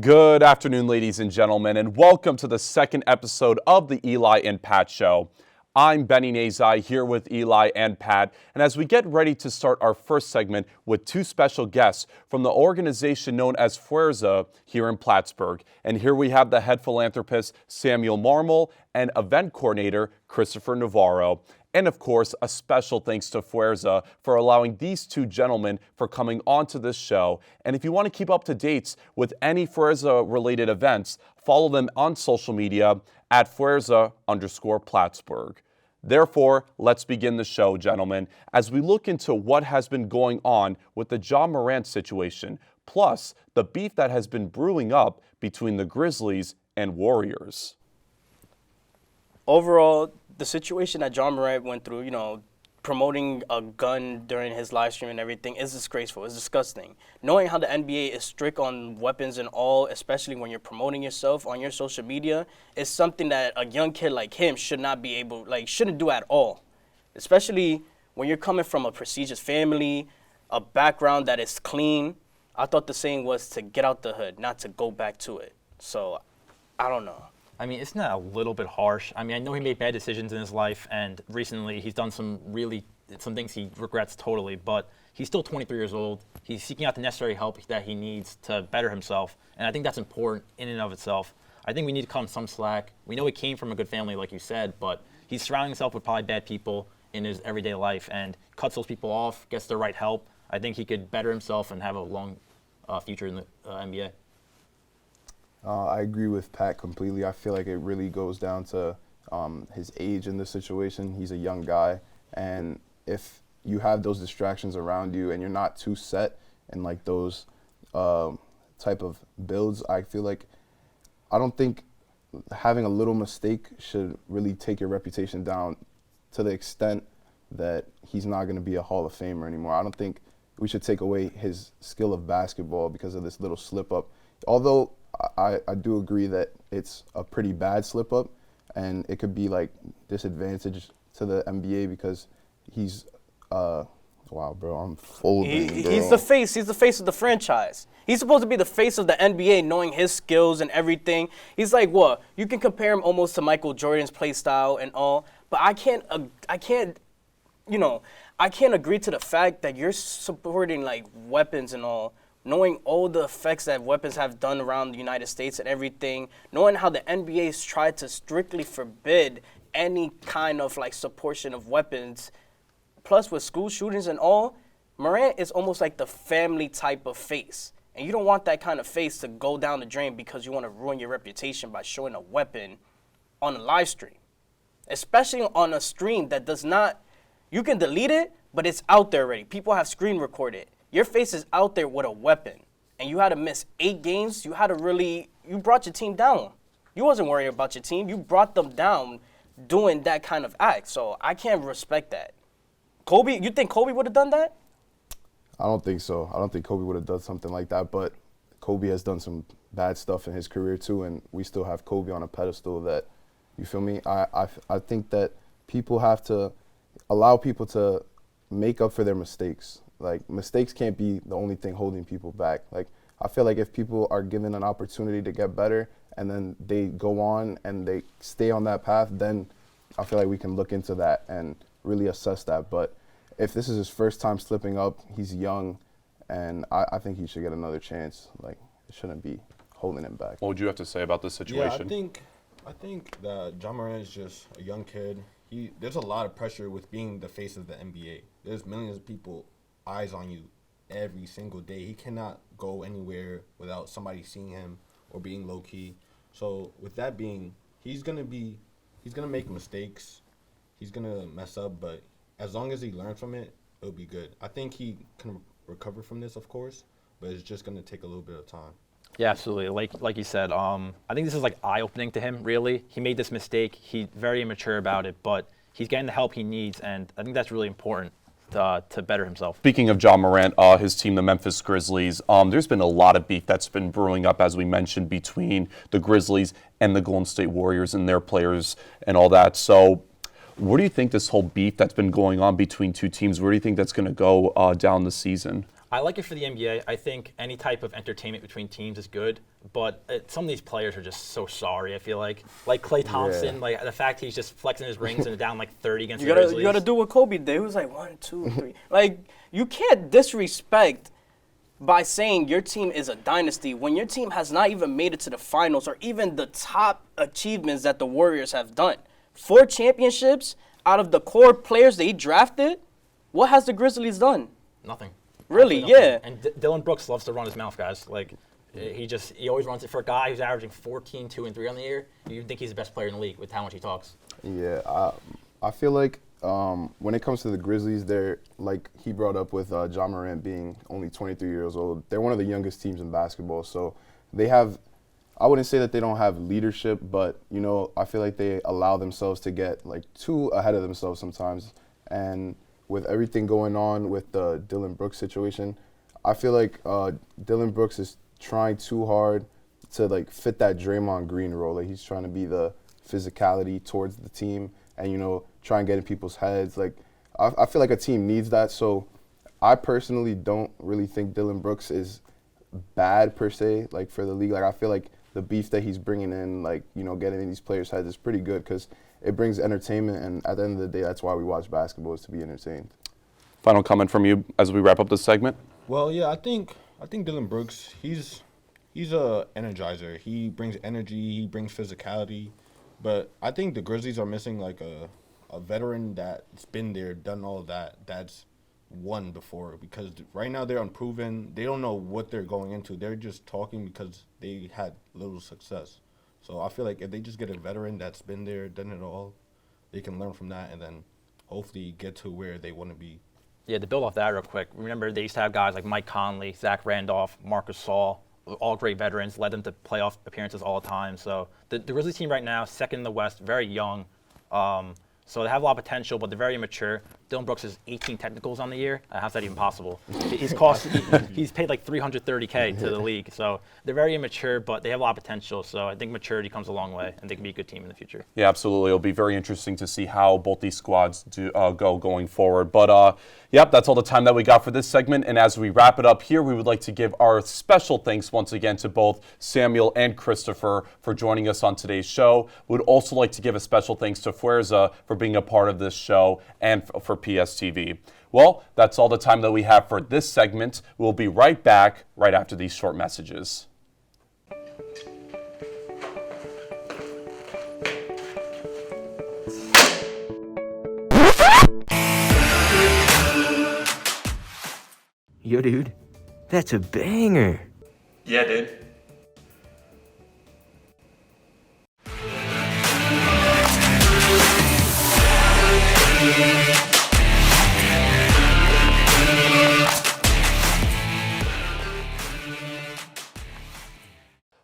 Good afternoon, ladies and gentlemen, and welcome to the second episode of the Eli and Pat Show. I'm Benny Nazai here with Eli and Pat, and as we get ready to start our first segment with two special guests from the organization known as Fuerza here in Plattsburgh. And here we have the head philanthropist Samuel Marmol and event coordinator Christopher Navarro. And of course, a special thanks to Fuerza for allowing these two gentlemen for coming onto this show. And if you want to keep up to date with any Fuerza-related events, follow them on social media at Fuerza_Plattsburgh. Therefore, let's begin the show, gentlemen, as we look into what has been going on with the Ja Morant situation, plus the beef that has been brewing up between the Grizzlies and Warriors. Overall, the situation that Ja Morant went through, promoting a gun during his live stream and everything is disgraceful. It's disgusting. Knowing how the NBA is strict on weapons and all, especially when you're promoting yourself on your social media, is something that a young kid like him shouldn't do at all. Especially when you're coming from a prestigious family, a background that is clean. I thought the saying was to get out the hood, not to go back to it. So, I don't know. I mean, isn't that a little bit harsh? I mean, I know he made bad decisions in his life, and recently he's done some things he regrets totally, but he's still 23 years old. He's seeking out the necessary help that he needs to better himself, and I think that's important in and of itself. I think we need to cut him some slack. We know he came from a good family, like you said, but he's surrounding himself with probably bad people in his everyday life and cuts those people off, gets the right help. I think he could better himself and have a long future in the NBA. I agree with Pat completely. I feel like it really goes down to his age in this situation. He's a young guy, and if you have those distractions around you and you're not too set in like those type of builds, I don't think having a little mistake should really take your reputation down to the extent that he's not going to be a Hall of Famer anymore. I don't think we should take away his skill of basketball because of this little slip up. Although I do agree that it's a pretty bad slip up, and it could be like disadvantage to the NBA because he's wow, bro, I'm folding. He's the face. He's the face of the franchise. He's supposed to be the face of the NBA, knowing his skills and everything. He's like what? You can compare him almost to Michael Jordan's play style and all, but I can't agree to the fact that you're supporting like weapons and all. Knowing all the effects that weapons have done around the United States and everything, knowing how the NBA's tried to strictly forbid any kind of like supportation of weapons, plus with school shootings and all, Morant is almost like the family type of face. And you don't want that kind of face to go down the drain because you want to ruin your reputation by showing a weapon on a live stream. Especially on a stream that does not, you can delete it, but it's out there already. People have screen recorded. Your face is out there with a weapon, and you had to miss 8 games. You brought your team down. You wasn't worried about your team. You brought them down doing that kind of act. So I can't respect that. Kobe, you think Kobe would have done that? I don't think so. I don't think Kobe would have done something like that, but Kobe has done some bad stuff in his career too, and we still have Kobe on a pedestal that, you feel me? I think that people have to allow people to make up for their mistakes. Like, mistakes can't be the only thing holding people back. Like, I feel like if people are given an opportunity to get better and then they go on and they stay on that path, then I feel like we can look into that and really assess that. But if this is his first time slipping up, he's young, and I think he should get another chance. Like, it shouldn't be holding him back. What would you have to say about this situation? Yeah, I think that Ja Morant is just a young kid. There's a lot of pressure with being the face of the NBA. There's millions of people eyes on you every single day. He cannot go anywhere without somebody seeing him or being low key. So with that being, he's gonna make mistakes. He's gonna mess up, but as long as he learns from it, it'll be good. I think he can recover from this, of course, but it's just gonna take a little bit of time. Yeah, absolutely. Like you said, I think this is like eye-opening to him, really. He made this mistake. He's very immature about it, but he's getting the help he needs, and I think that's really important to better himself. Speaking of Ja Morant, his team, the Memphis Grizzlies, there's been a lot of beef that's been brewing up, as we mentioned, between the Grizzlies and the Golden State Warriors and their players and all that. So where do you think this whole beef that's been going on between two teams, where do you think that's going to go down the season? I like it for the NBA. I think any type of entertainment between teams is good, but some of these players are just so sorry, I feel like. Like Klay Thompson, like the fact he's just flexing his rings and down like 30 against the Grizzlies. You gotta do what Kobe did. He was like 1, 2, 3. Like, you can't disrespect by saying your team is a dynasty when your team has not even made it to the finals or even the top achievements that the Warriors have done. 4 championships out of the core players that he drafted. What has the Grizzlies done? Nothing. Really, Nothing. yeah. And Dylan Brooks loves to run his mouth, guys. Like, he always runs it for a guy who's averaging 14, 2, and 3 on the year. You think he's the best player in the league with how much he talks. Yeah, I feel like when it comes to the Grizzlies, they're, like he brought up with Ja Morant being only 23 years old, they're one of the youngest teams in basketball. So they have, I wouldn't say that they don't have leadership, but, you know, I feel like they allow themselves to get, like, too ahead of themselves sometimes. And with everything going on with the Dylan Brooks situation, I feel like Dylan Brooks is trying too hard to, like, fit that Draymond Green role. Like, he's trying to be the physicality towards the team and, you know, try and get in people's heads. Like, I feel like a team needs that. So I personally don't really think Dylan Brooks is bad per se, like, for the league. Like, I feel like the beef that he's bringing in, like, you know, getting in these players' heads is pretty good because it brings entertainment, and at the end of the day, that's why we watch basketball, is to be entertained. Final comment from you as we wrap up this segment? Well, yeah, I think Dylan Brooks, he's a energizer. He brings energy, he brings physicality, but I think the Grizzlies are missing like a veteran that's been there, done all of that, that's won before, because right now they're unproven. They don't know what they're going into. They're just talking because they had little success. So I feel like if they just get a veteran that's been there, done it all, they can learn from that and then hopefully get to where they want to be. Yeah, to build off that real quick, remember they used to have guys like Mike Conley, Zach Randolph, Marcus Saul, all great veterans, led them to playoff appearances all the time. So the Grizzlies team right now, second in the West, very young. So they have a lot of potential, but they're very immature. Dylan Brooks has 18 technicals on the year. How's that even possible? He's paid like $330K to the league. So they're very immature, but they have a lot of potential. So I think maturity comes a long way, and they can be a good team in the future. Yeah, absolutely. It'll be very interesting to see how both these squads go going forward. But, yep, that's all the time that we got for this segment. And as we wrap it up here, we would like to give our special thanks once again to both Samuel and Christopher for joining us on today's show. We'd also like to give a special thanks to Fuerza for being a part of this show and for PSTV. Well, that's all the time that we have for this segment. We'll be right back right after these short messages. Yo, dude, that's a banger. Yeah, dude.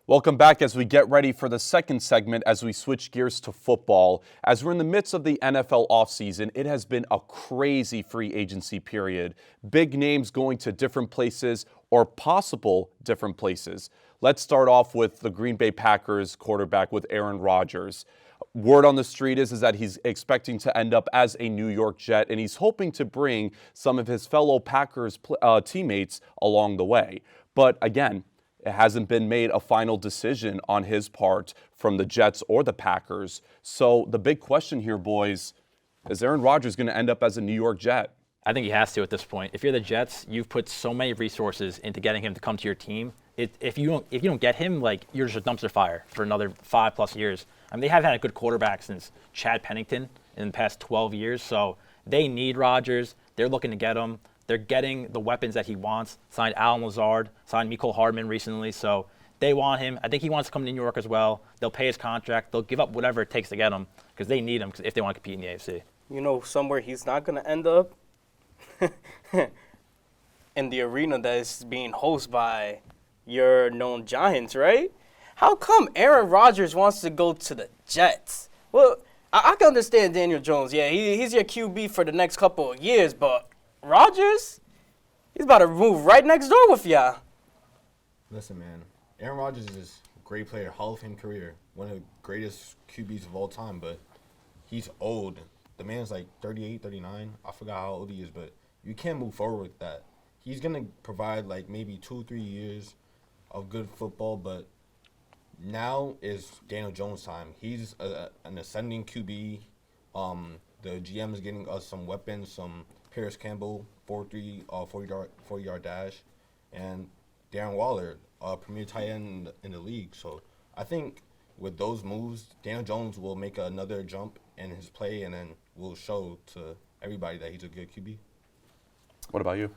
Welcome back as we get ready for the second segment as we switch gears to football. As we're in the midst of the NFL offseason, it has been a crazy free agency period. Big names going to different places or possible different places. Let's start off with the Green Bay Packers quarterback with Aaron Rodgers. Word on the street is that he's expecting to end up as a New York Jet, and he's hoping to bring some of his fellow Packers teammates along the way. But again, it hasn't been made a final decision on his part from the Jets or the Packers. So the big question here, boys, is Aaron Rodgers going to end up as a New York Jet? I think he has to at this point. If you're the Jets, you've put so many resources into getting him to come to your team. If you don't get him, like, you're just a dumpster fire for another 5+ years. I mean, they haven't had a good quarterback since Chad Pennington in the past 12 years. So they need Rodgers. They're looking to get him. They're getting the weapons that he wants. Signed Alan Lazard, signed Mecole Hardman recently. So they want him. I think he wants to come to New York as well. They'll pay his contract. They'll give up whatever it takes to get him because they need him if they want to compete in the AFC. You know, somewhere he's not going to end up in the arena that is being hosted by your known Giants, right? How come Aaron Rodgers wants to go to the Jets? Well, I can understand Daniel Jones. Yeah, he's your QB for the next couple of years, but Rodgers, he's about to move right next door with y'all. Listen, man, Aaron Rodgers is a great player, Hall of Fame career, one of the greatest QBs of all time, but he's old. The man's like 38, 39. I forgot how old he is, but you can't move forward with that. he's gonna provide like maybe 2-3 years of good football, but now is Daniel Jones' time. He's an ascending QB. The GM is getting us some weapons, some Paris Campbell 40-yard dash, and Darren Waller, premier tight end in the league. So I think with those moves, Daniel Jones will make another jump in his play, and then will show to everybody that he's a good QB. What about you?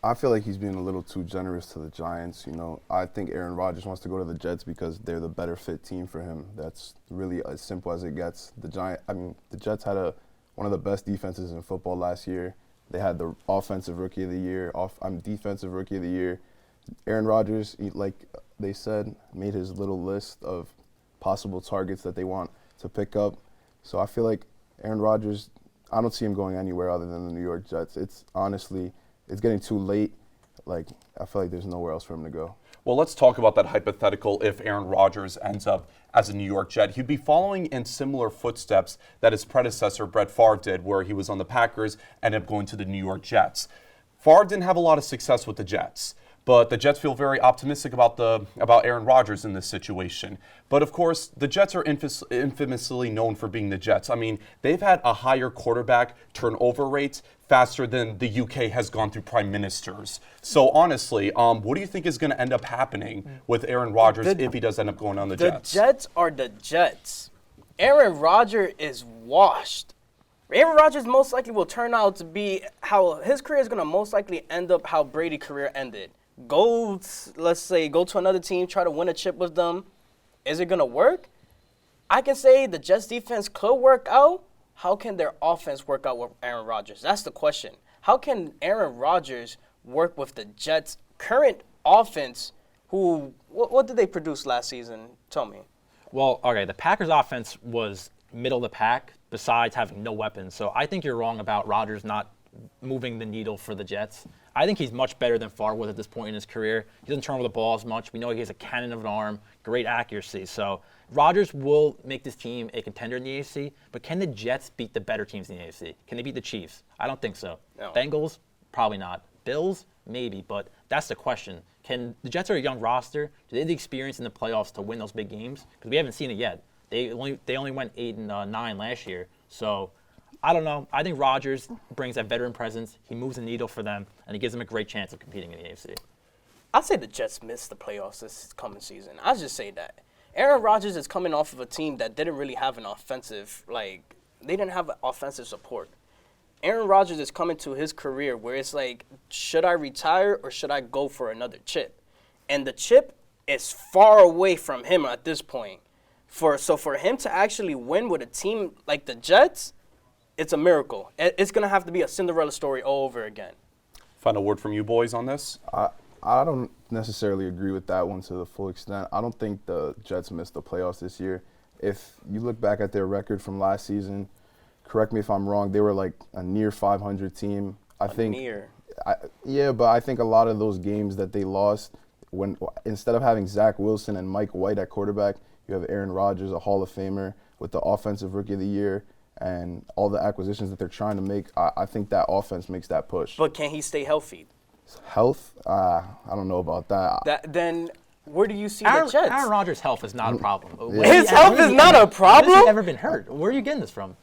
I feel like he's being a little too generous to the Giants. You know, I think Aaron Rodgers wants to go to the Jets because they're the better fit team for him. That's really as simple as it gets. The Jets had one of the best defenses in football last year. They had the offensive rookie of the year, defensive rookie of the year. Aaron Rodgers, like they said, made his little list of possible targets that they want to pick up. So I feel like Aaron Rodgers, I don't see him going anywhere other than the New York Jets. It's getting too late. Like, I feel like there's nowhere else for him to go. Well, let's talk about that hypothetical if Aaron Rodgers ends up as a New York Jet. He'd be following in similar footsteps that his predecessor, Brett Favre, did, where he was on the Packers, ended up going to the New York Jets. Favre didn't have a lot of success with the Jets, but the Jets feel very optimistic about Aaron Rodgers in this situation. But of course, the Jets are infamously known for being the Jets. I mean, they've had a higher quarterback turnover rate faster than the UK has gone through prime ministers. So honestly, what do you think is going to end up happening with Aaron Rodgers if he does end up going on the Jets? The Jets are the Jets. Aaron Rodgers is washed. Aaron Rodgers most likely will turn out to be how his career is going to most likely end up how Brady's career ended. Let's say, go to another team, try to win a chip with them. Is it going to work? I can say the Jets defense could work out. How can their offense work out with Aaron Rodgers? That's the question. How can Aaron Rodgers work with the Jets' current offense, who, what did they produce last season? Tell me. Well, okay, the Packers' offense was middle of the pack besides having no weapons. So I think you're wrong about Rodgers not moving the needle for the Jets. I think he's much better than Favre was at this point in his career. He doesn't turn over the ball as much. We know he has a cannon of an arm, great accuracy. So Rodgers will make this team a contender in the AFC, but can the Jets beat the better teams in the AFC? Can they beat the Chiefs? I don't think so. No. Bengals? Probably not. Bills? Maybe, but that's the question. The Jets are a young roster. Do they have the experience in the playoffs to win those big games? Because we haven't seen it yet. They only went 8-9 last year. So I don't know. I think Rodgers brings that veteran presence. He moves the needle for them, and he gives them a great chance of competing in the AFC. I'd say the Jets missed the playoffs this coming season. I'll just say that. Aaron Rodgers is coming off of a team that didn't really have an offensive, they didn't have offensive support. Aaron Rodgers is coming to his career where it's like, should I retire or should I go for another chip? And the chip is far away from him at this point. So for him to actually win with a team like the Jets, it's a miracle. It's going to have to be a Cinderella story all over again. Final word from you boys on this? I don't necessarily agree with that one to the full extent. I don't think the Jets missed the playoffs this year. If you look back at their record from last season, correct me if I'm wrong, they were like a near 500 team. Yeah, but I think a lot of those games that they lost, when instead of having Zach Wilson and Mike White at quarterback, you have Aaron Rodgers, a Hall of Famer, with the Offensive Rookie of the Year, and all the acquisitions that they're trying to make. I think that offense makes that push. But can he stay healthy? Health? I don't know about that. Then where do you see the Jets? Aaron Rodgers' health is not a problem. Yeah. His health is not a problem? When has he ever been hurt? Where are you getting this from?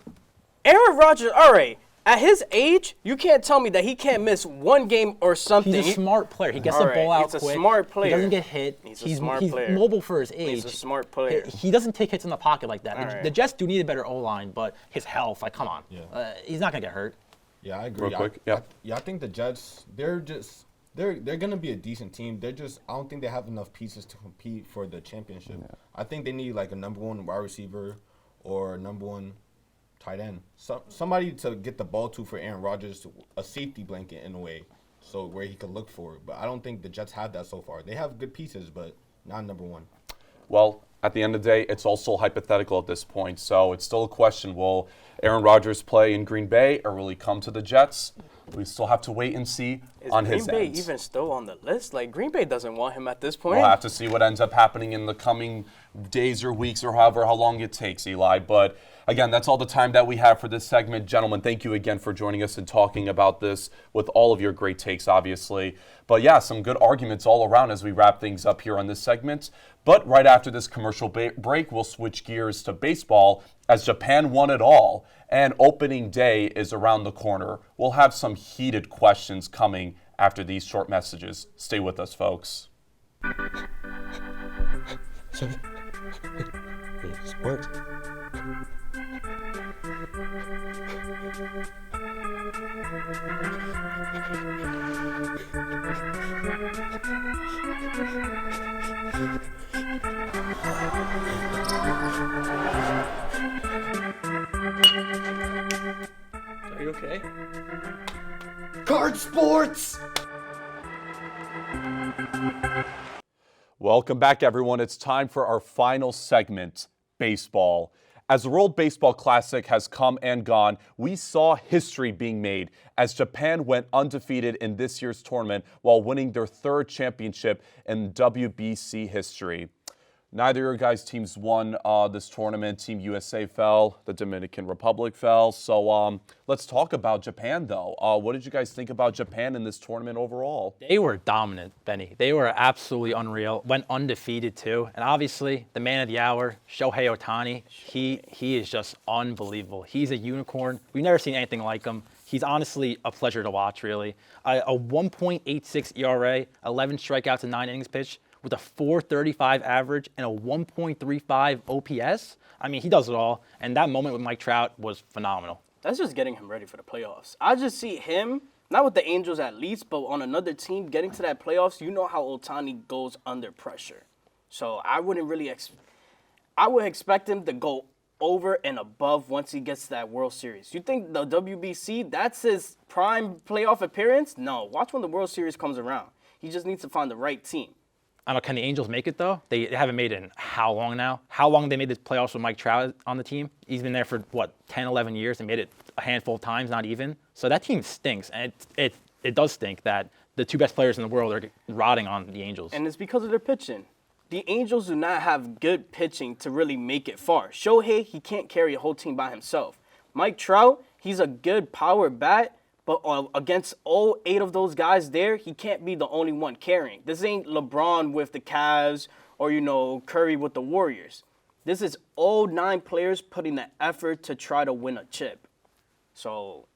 Aaron Rodgers, all right, at his age, you can't tell me that he can't miss one game or something. He's a smart player. He gets All the right, ball out he's quick. a smart player. He doesn't get hit. He's a smart player. He's mobile for his age. He's a smart player. He doesn't take hits in the pocket like that. All right. The Jets do need a better O-line, but his health, come on. Yeah. He's not going to get hurt. Yeah, I agree. Real quick, yeah. I think the Jets, they're going to be a decent team. I don't think they have enough pieces to compete for the championship. Yeah. I think they need like a number one wide receiver or a number one tight end. Somebody to get the ball to for Aaron Rodgers, a safety blanket in a way, so where he could look for it. But I don't think the Jets have that so far. They have good pieces, but not number one. Well, at the end of the day, it's also hypothetical at this point. So it's still a question. Will Aaron Rodgers play in Green Bay or will he come to the Jets? We still have to wait and see on his end. Is Green Bay even still on the list? Green Bay doesn't want him at this point. We'll have to see what ends up happening in the coming days or weeks or how long it takes, Eli. But Again, that's all the time that we have for this segment. Gentlemen, thank you again for joining us and talking about this with all of your great takes, obviously. But yeah, some good arguments all around as we wrap things up here on this segment. But right after this commercial break, we'll switch gears to baseball as Japan won it all. And opening day is around the corner. We'll have some heated questions coming after these short messages. Stay with us, folks. Sports. Are you okay? Card sports! Welcome back, everyone. It's time for our final segment, baseball. As the World Baseball Classic has come and gone, we saw history being made as Japan went undefeated in this year's tournament while winning their third championship in WBC history. Neither of your guys' teams won this tournament. Team USA fell. The Dominican Republic fell. So let's talk about Japan, though. What did you guys think about Japan in this tournament overall? They were dominant, Benny. They were absolutely unreal. Went undefeated, too. And obviously, the man of the hour, Shohei Ohtani, he is just unbelievable. He's a unicorn. We've never seen anything like him. He's honestly a pleasure to watch, really. A 1.86 ERA, 11 strikeouts and 9 innings pitched, with a 4.35 average and a 1.35 OPS. I mean, he does it all. And that moment with Mike Trout was phenomenal. That's just getting him ready for the playoffs. I just see him, not with the Angels at least, but on another team, getting to that playoffs. You know how Ohtani goes under pressure. So I wouldn't really I would expect him to go over and above once he gets to that World Series. You think the WBC, that's his prime playoff appearance? No. Watch when the World Series comes around. He just needs to find the right team. I don't know, can the Angels make it, though? They haven't made it in how long now? How long they made the playoffs with Mike Trout on the team? He's been there for, 10, 11 years and made it a handful of times, not even. So that team stinks. And it does stink that the two best players in the world are rotting on the Angels. And it's because of their pitching. The Angels do not have good pitching to really make it far. Shohei, he can't carry a whole team by himself. Mike Trout, he's a good power bat, but against all 8 of those guys there, he can't be the only one carrying. This ain't LeBron with the Cavs or, Curry with the Warriors. This is all 9 players putting the effort to try to win a chip. So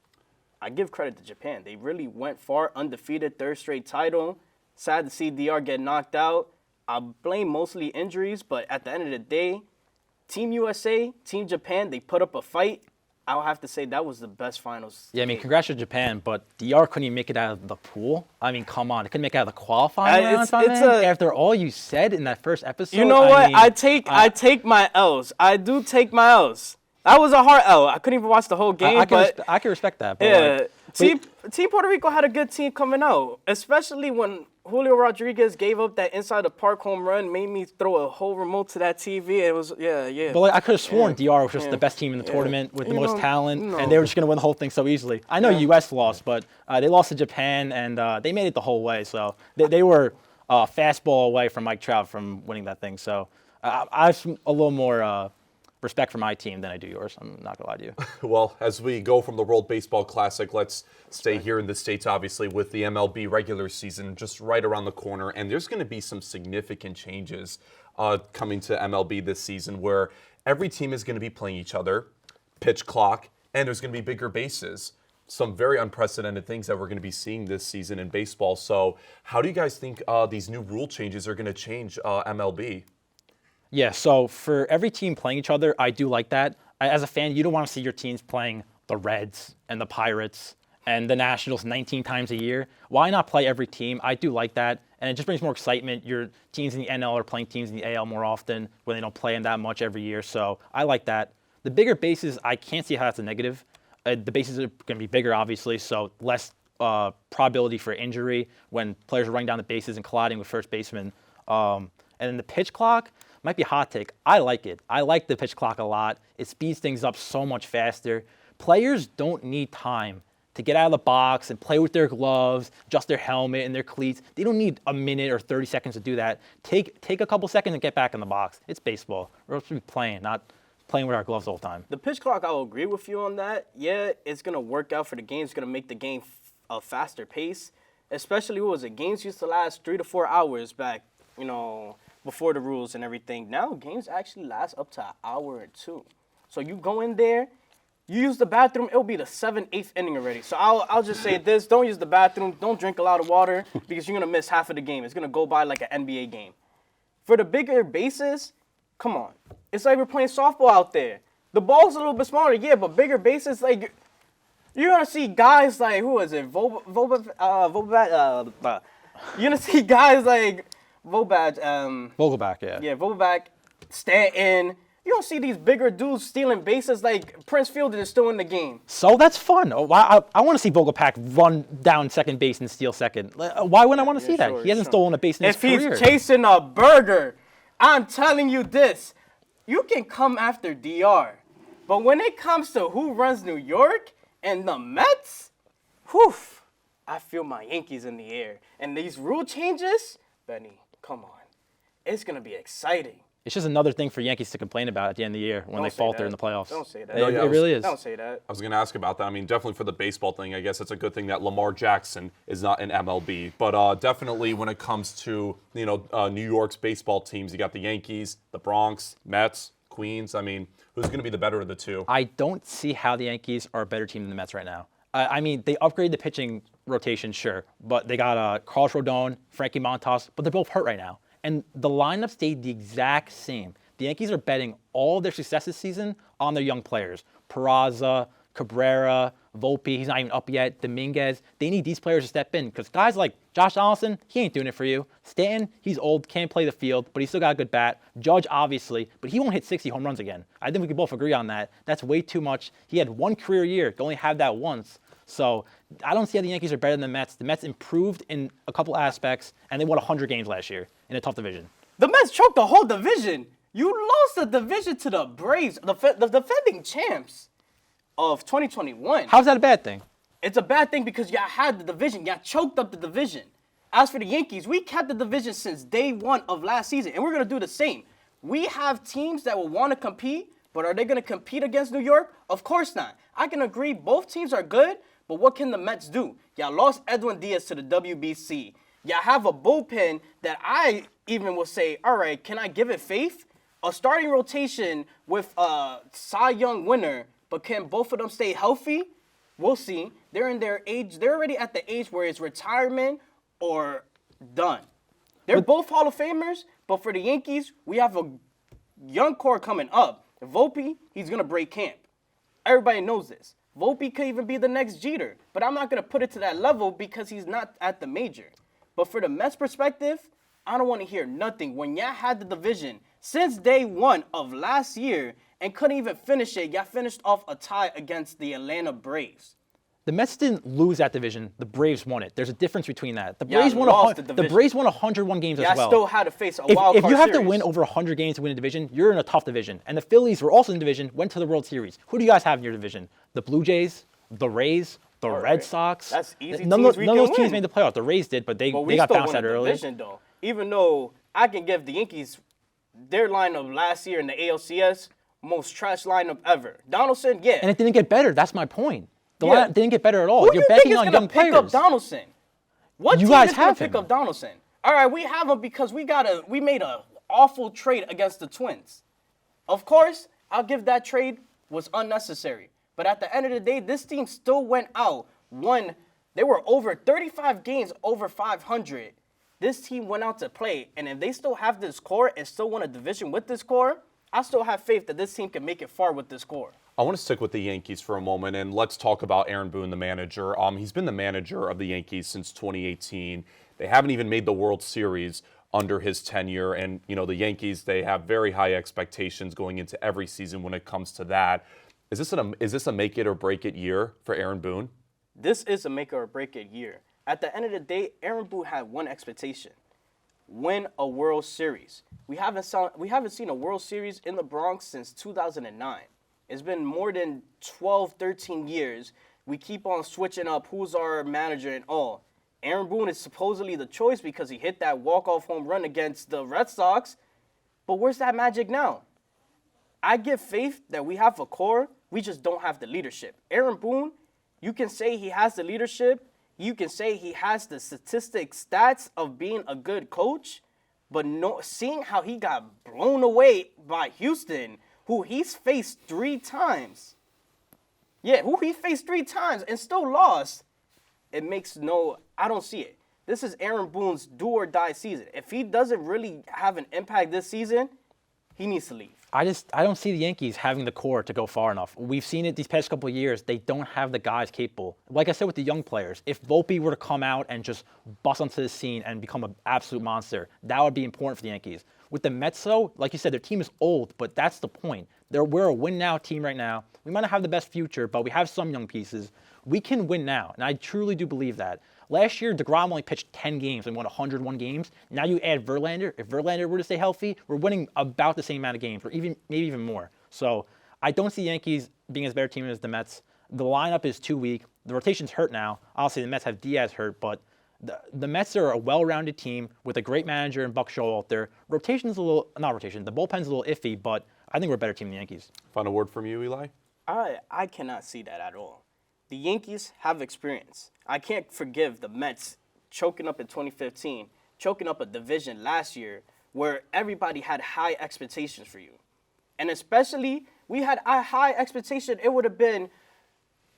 I give credit to Japan. They really went far, undefeated, 3rd straight title. Sad to see DR get knocked out. I blame mostly injuries, but at the end of the day, Team USA, Team Japan, they put up a fight. I'll have to say that was the best finals. Yeah, I mean, congrats to Japan, but DR couldn't even make it out of the pool. I mean, come on. They couldn't make it out of the qualifying rounds, after all you said in that first episode. You know what? I take my L's. I do take my L's. That was a hard L. I couldn't even watch the whole game, I can respect that. But yeah, Team Puerto Rico had a good team coming out, especially when Julio Rodriguez gave up that inside the park home run, made me throw a whole remote to that TV. It was, yeah. But I could have sworn DR was just the best team in the tournament with the most talent, and they were just going to win the whole thing so easily. I know US lost, but they lost to Japan, and they made it the whole way. So they were a fastball away from Mike Trout from winning that thing. So I have a little more respect for my team than I do yours. I'm not going to lie to you. Well, as we go from the World Baseball Classic, let's stay here in the States, obviously, with the MLB regular season just right around the corner. And there's going to be some significant changes coming to MLB this season where every team is going to be playing each other, pitch clock, and there's going to be bigger bases. Some very unprecedented things that we're going to be seeing this season in baseball. So how do you guys think these new rule changes are going to change MLB? Yeah, so for every team playing each other, I do like that. As a fan, you don't want to see your teams playing the Reds and the Pirates and the Nationals 19 times a year. Why not play every team? I do like that, and it just brings more excitement. Your teams in the NL are playing teams in the AL more often when they don't play them that much every year, so I like that. The bigger bases, I can't see how that's a negative. The bases are going to be bigger, obviously, so less probability for injury when players are running down the bases and colliding with first baseman. And then the pitch clock might be a hot take. I like it. I like the pitch clock a lot. It speeds things up so much faster. Players don't need time to get out of the box and play with their gloves, adjust their helmet and their cleats. They don't need a minute or 30 seconds to do that. Take a couple seconds and get back in the box. It's baseball. We're supposed to be playing, not playing with our gloves all the time. The pitch clock, I will agree with you on that. Yeah, it's going to work out for the game. It's going to make the game a faster pace. Especially, what was it? Games used to last 3 to 4 hours back, before the rules and everything. Now, games actually last up to an hour or two. So you go in there, you use the bathroom, it'll be the 7th, 8th inning already. So I'll just say this. Don't use the bathroom. Don't drink a lot of water because you're going to miss half of the game. It's going to go by like an NBA game. For the bigger bases, come on. It's like we're playing softball out there. The ball's a little bit smaller, yeah, but bigger bases, like, you're going to see guys like, who is it? You're going to see guys like Vogelback, yeah. Yeah, Vogelback, Stanton. You don't see these bigger dudes stealing bases like Prince Fielder is still in the game. So that's fun. I want to see Vogelback run down second base and steal second. Why wouldn't I want to see that? He hasn't stolen a base in his career. If he's chasing a burger, I'm telling you this, you can come after DR. But when it comes to who runs New York and the Mets, whew, I feel my Yankees in the air. And these rule changes, Benny, come on. It's going to be exciting. It's just another thing for Yankees to complain about at the end of the year when they falter in the playoffs. Don't say that. It really is. Don't say that. I was going to ask about that. I mean, definitely for the baseball thing, I guess it's a good thing that Lamar Jackson is not in MLB. But definitely when it comes to, New York's baseball teams, you got the Yankees, the Bronx, Mets, Queens. I mean, who's going to be the better of the two? I don't see how the Yankees are a better team than the Mets right now. I mean, they upgraded the pitching rotation, sure, but they got Carlos Rodon, Frankie Montas, but they're both hurt right now. And the lineup stayed the exact same. The Yankees are betting all their success this season on their young players. Peraza, Cabrera, Volpe, he's not even up yet, Dominguez. They need these players to step in because guys like Josh Donaldson, he ain't doing it for you. Stanton, he's old, can't play the field, but he's still got a good bat. Judge, obviously, but he won't hit 60 home runs again. I think we can both agree on that. That's way too much. He had one career year, to only have that once. So I don't see how the Yankees are better than the Mets. The Mets improved in a couple aspects, and they won 100 games last year in a tough division. The Mets choked the whole division. You lost the division to the Braves, the defending champs of 2021. How's that a bad thing? It's a bad thing because y'all had the division. Y'all choked up the division. As for the Yankees, we kept the division since day one of last season, and we're going to do the same. We have teams that will want to compete, but are they going to compete against New York? Of course not. I can agree both teams are good, but what can the Mets do? Y'all lost Edwin Diaz to the WBC. Y'all have a bullpen that I even will say, all right, can I give it faith? A starting rotation with a Cy Young winner, but can both of them stay healthy? We'll see. They're in their age. They're already at the age where it's retirement or done. They're both Hall of Famers, but for the Yankees, we have a young core coming up. Volpe, he's going to break camp. Everybody knows this. Volpe could even be the next Jeter, but I'm not going to put it to that level because he's not at the major. But for the Mets perspective, I don't want to hear nothing. When y'all had the division since day one of last year and couldn't even finish it, y'all finished off a tie against the Atlanta Braves. The Mets didn't lose that division. The Braves won it. There's a difference between that. The Y'all Braves won lost the the division. Braves won 101 games as Y'all well. still had to face a wild If card you have to series. win over 100 games to win a division, you're in a tough division. And the Phillies were also in the division, went to the World Series. Who do you guys have in your division? The Blue Jays, the Rays, the Red Sox. That's easy. None teams of we those can teams win. made the playoffs. The Rays did, but they we got still bounced won out the early. division, though. Even though I can give the Yankees their lineup last year in the ALCS, most trash lineup ever. Donaldson, yeah. And it didn't get better. That's my point. The Yeah. lineup didn't get better at all. Who do You're you think betting is on gonna young pick players. up Donaldson? What You team guys is gonna have pick him. up Donaldson? All right, we have him because we made an awful trade against the Twins. Of course, I'll give that trade was unnecessary. But at the end of the day, this team still went out, won. They were over 35 games, over 500. This team went out to play, and if they still have this core and still won a division with this core, I still have faith that this team can make it far with this core. I want to stick with the Yankees for a moment, and let's talk about Aaron Boone, the manager. He's been the manager of the Yankees since 2018. They haven't even made the World Series under his tenure, and the Yankees, they have very high expectations going into every season when it comes to that. Is this a make it or break it year for Aaron Boone? This is a make or break it year. At the end of the day, Aaron Boone had one expectation: win a World Series. We haven't seen a World Series in the Bronx since 2009. It's been more than 12, 13 years. We keep on switching up who's our manager and all. Aaron Boone is supposedly the choice because he hit that walk-off home run against the Red Sox. But where's that magic now? I give faith that we have a core. We just don't have the leadership. Aaron Boone, you can say he has the leadership. You can say he has the statistic stats of being a good coach. But seeing how he got blown away by Houston, who he's faced 3 times. Yeah, who he faced 3 times and still lost. It makes I don't see it. This is Aaron Boone's do or die season. If he doesn't really have an impact this season, he needs to leave. I don't see the Yankees having the core to go far enough. We've seen it these past couple of years. They don't have the guys capable. Like I said with the young players, if Volpe were to come out and just bust onto the scene and become an absolute monster, that would be important for the Yankees. With the Mets, though, like you said, their team is old, but that's the point. We're a win-now team right now. We might not have the best future, but we have some young pieces. We can win now, and I truly do believe that. Last year, DeGrom only pitched 10 games and won 101 games. Now you add Verlander. If Verlander were to stay healthy, we're winning about the same amount of games, or maybe even more. So I don't see the Yankees being as better team as the Mets. The lineup is too weak. The rotation's hurt now. Obviously, the Mets have Diaz hurt, but the Mets are a well-rounded team with a great manager and Buck Showalter. The bullpen's a little iffy, but I think we're a better team than the Yankees. Final word from you, Eli? I cannot see that at all. The Yankees have experience. I can't forgive the Mets choking up in 2015, choking up a division last year where everybody had high expectations for you. And especially, we had a high expectation. It would have been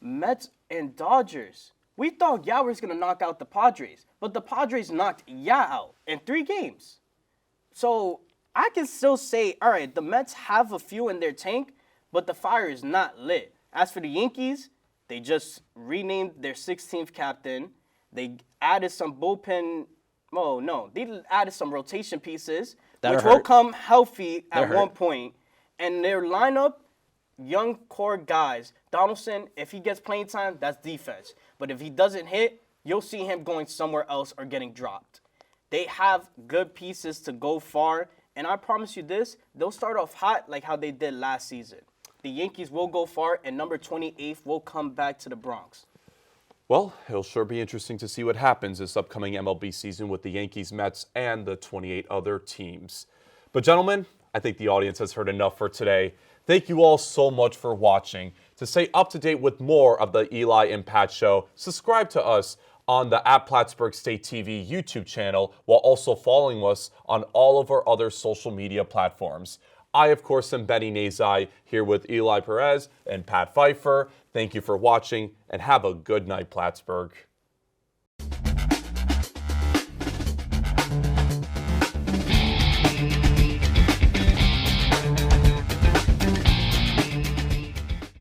Mets and Dodgers. We thought Yao was going to knock out the Padres, but the Padres knocked Yao out in 3 games. So I can still say, all right, the Mets have a few in their tank, but the fire is not lit. As for the Yankees, they just renamed their 16th captain. They added some bullpen. Oh, no. They added some rotation pieces, which will come healthy at one point. And their lineup, young core guys. Donaldson, if he gets playing time, that's defense. But if he doesn't hit, you'll see him going somewhere else or getting dropped. They have good pieces to go far. And I promise you this, they'll start off hot like how they did last season. The Yankees will go far, and number 28 will come back to the Bronx. Well, it'll sure be interesting to see what happens this upcoming MLB season with the Yankees, Mets, and the 28 other teams. But gentlemen, I think the audience has heard enough for today. Thank you all so much for watching. To stay up to date with more of the Eli and Pat Show, subscribe to us on the Plattsburgh State TV YouTube channel, while also following us on all of our other social media platforms. I, of course, am Benny Nazai, here with Eli Perez and Pat Pfeiffer. Thank you for watching, and have a good night, Plattsburgh.